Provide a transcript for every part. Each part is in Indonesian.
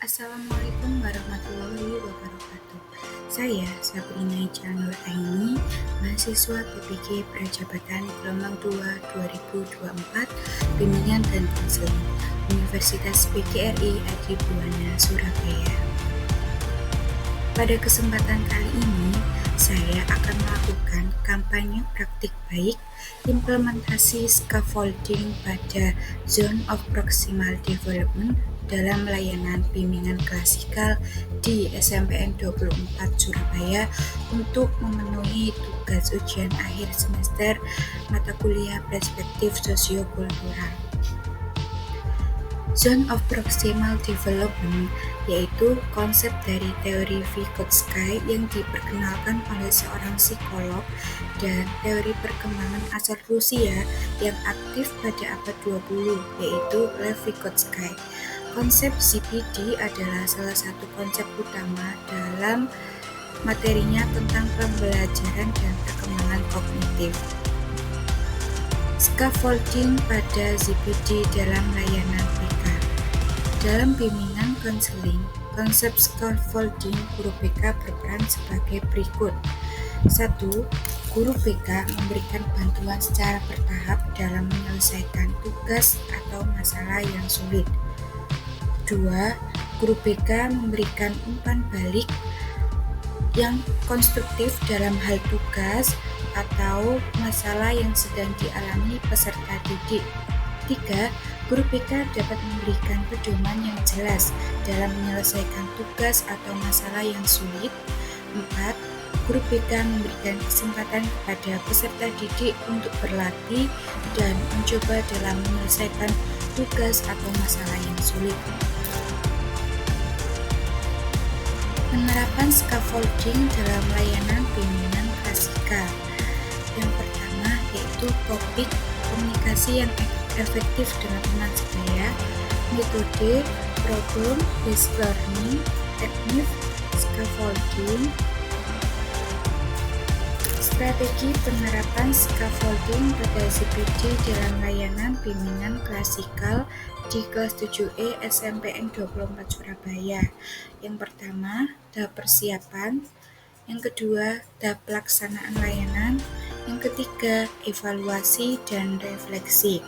Assalamualaikum warahmatullahi wabarakatuh. Saya Sabrina Ijanur Aini, mahasiswa PPG Prajabatan Gelombang 2 2024, Bimbingan dan Konseling, Universitas PGRI Adibuana Surabaya. Pada kesempatan kali ini, saya akan melakukan kampanye praktik baik implementasi scaffolding pada Zone of Proximal Development dalam layanan bimbingan klasikal di SMPN 24 Surabaya untuk memenuhi tugas ujian akhir semester mata kuliah perspektif sosiokultural. Zone of Proximal Development yaitu konsep dari teori Vygotsky yang diperkenalkan oleh seorang psikolog dan teori perkembangan asal Rusia yang aktif pada abad 20 yaitu Lev Vygotsky. Konsep ZPD adalah salah satu konsep utama dalam materinya tentang pembelajaran dan perkembangan kognitif. Scaffolding pada ZPD dalam layanan BK. Dalam bimbingan konseling, konsep scaffolding guru BK berperan sebagai berikut. 1. Guru BK memberikan bantuan secara bertahap dalam menyelesaikan tugas atau masalah yang sulit. 2. Guru BK memberikan umpan balik yang konstruktif dalam hal tugas atau masalah yang sedang dialami peserta didik. 3. Guru BK dapat memberikan pedoman yang jelas dalam menyelesaikan tugas atau masalah yang sulit. 4. Guru BK memberikan kesempatan kepada peserta didik untuk berlatih dan mencoba dalam menyelesaikan tugas atau masalah yang sulit. Penerapan scaffolding dalam layanan bimbingan klasikal. Yang pertama yaitu topik komunikasi yang efektif dengan teman sebaya, metode problem based learning, teknik scaffolding, strategi penerapan scaffolding pada ZPD dalam layanan bimbingan klasikal di kelas 7E SMPN 24 Surabaya. Yang pertama, tahap persiapan. Yang kedua, tahap pelaksanaan layanan. Yang ketiga, evaluasi dan refleksi.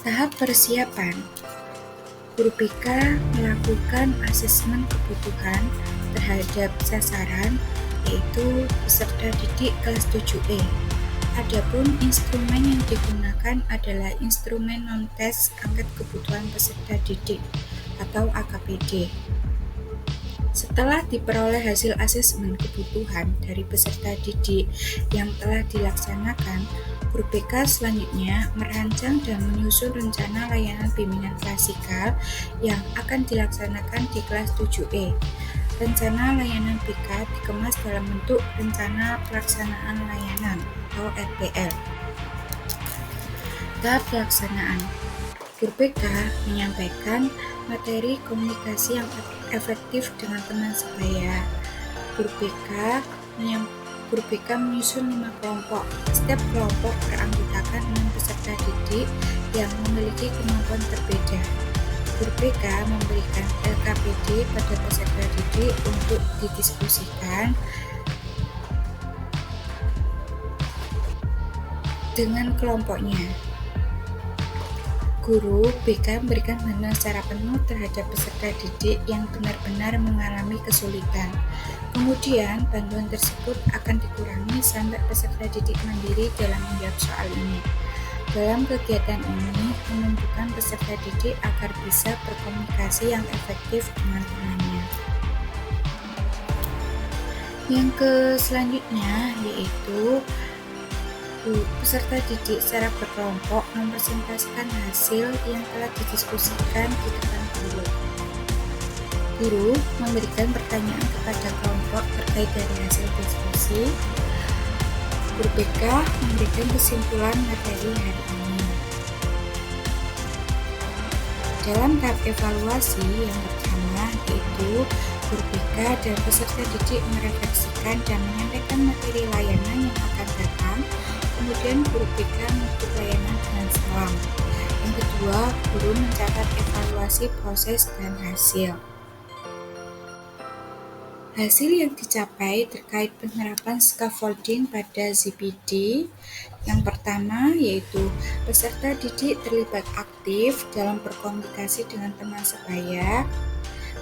Tahap persiapan. Guru BK melakukan asesmen kebutuhan terhadap sasaran, yaitu peserta didik kelas 7E. Adapun instrumen yang digunakan adalah instrumen non-tes angkat kebutuhan peserta didik atau AKPD. Setelah diperoleh hasil asesmen kebutuhan dari peserta didik yang telah dilaksanakan, guru BK selanjutnya merancang dan menyusun rencana layanan bimbingan klasikal yang akan dilaksanakan di kelas 7E. Rencana layanan BK dikemas dalam bentuk rencana pelaksanaan layanan atau RPL. Tahap pelaksanaan. Guru BK menyampaikan materi komunikasi yang efektif dengan teman sebaya. Guru BK menyusun 5 kelompok. Setiap kelompok beranggotakan 6 peserta didik yang memiliki kemampuan berbeda. Guru BK memberikan LKPD pada peserta didik untuk didiskusikan dengan kelompoknya. Guru BK memberikan bantuan secara penuh terhadap peserta didik yang benar-benar mengalami kesulitan. Kemudian, bantuan tersebut akan dikurangi sampai peserta didik mandiri dalam menjawab soal ini. Dalam kegiatan ini, menumbuhkan peserta didik agar bisa berkomunikasi yang efektif dengan temannya. Yang selanjutnya yaitu peserta didik secara berkelompok mempresentasikan hasil yang telah didiskusikan di depan guru. Guru memberikan pertanyaan kepada kelompok terkait dari hasil diskusi. Guru BK memberikan kesimpulan materi hari ini. Dalam tahap evaluasi yang pertama yaitu guru BK dan peserta didik merefleksikan dan menyampaikan materi layanan yang akan datang. Kemudian guru BK menutup layanan dengan salam. Yang kedua, guru mencatat evaluasi proses dan hasil. Hasil yang dicapai terkait penerapan scaffolding pada ZPD yang pertama yaitu peserta didik terlibat aktif dalam berkomunikasi dengan teman sebaya.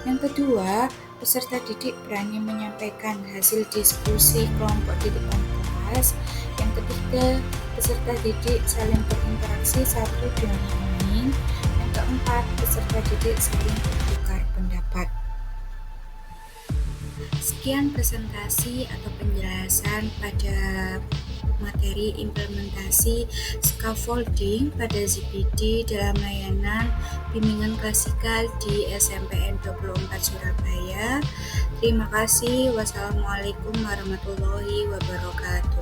Yang kedua, peserta didik berani menyampaikan hasil diskusi kelompok di depan kelas. Yang ketiga, peserta didik saling berinteraksi satu dengan yang lain. Yang keempat, peserta didik saling bertukar pendapat. Sekian presentasi atau penjelasan pada materi implementasi scaffolding pada ZPD dalam layanan bimbingan klasikal di SMPN 24 Surabaya. Terima kasih. Wassalamualaikum warahmatullahi wabarakatuh.